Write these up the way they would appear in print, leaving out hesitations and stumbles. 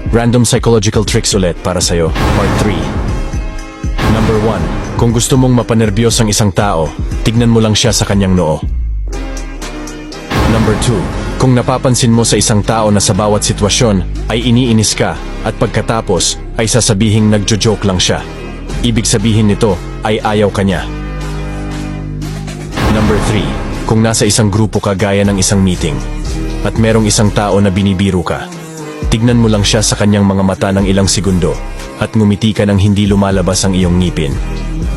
Random psychological tricks ulit para sa'yo. Part 3. Number 1. Kung gusto mong mapanerbiyos ang isang tao, tignan mo lang siya sa kanyang noo. Number 2. Kung napapansin mo sa isang tao na sa bawat sitwasyon ay iniinis ka at pagkatapos ay sasabihing nagjo-joke lang siya, ibig sabihin nito ay ayaw ka niya. Number 3. Kung nasa isang grupo ka gaya ng isang meeting at merong isang tao na binibiro ka, tignan mo lang siya sa kanyang mga mata ng ilang segundo at ngumiti ka nang hindi lumalabas ang iyong ngipin.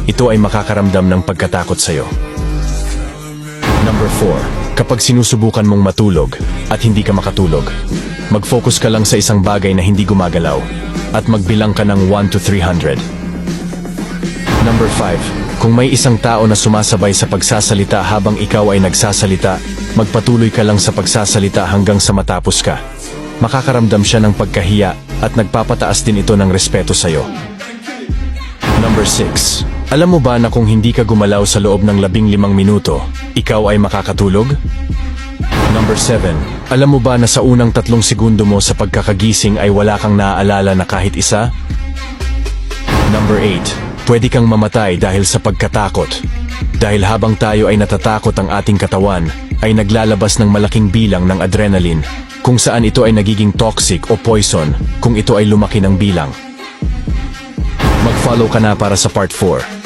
Ito ay makakaramdam ng pagkatakot sa'yo. Number 4. Kapag sinusubukan mong matulog at hindi ka makatulog, mag-focus ka lang sa isang bagay na hindi gumagalaw at magbilang ka ng 1 to 300. Number 5. Kung may isang tao na sumasabay sa pagsasalita habang ikaw ay nagsasalita, magpatuloy ka lang sa pagsasalita hanggang sa matapos ka. Makakaramdam siya ng pagkahiya at nagpapataas din ito ng respeto sa'yo. Number 6. Alam mo ba na kung hindi ka gumalaw sa loob ng 15 minuto, ikaw ay makakatulog? Number 7. Alam mo ba na sa unang 3 segundo mo sa pagkakagising ay wala kang naaalala na kahit isa? Number 8. Pwede kang mamatay dahil sa pagkatakot. Dahil habang tayo ay natatakot, ang ating katawan ay naglalabas ng malaking bilang ng adrenaline, kung saan ito ay nagiging toxic o poison kung ito ay lumaki ng bilang. Mag-follow ka na para sa part 4.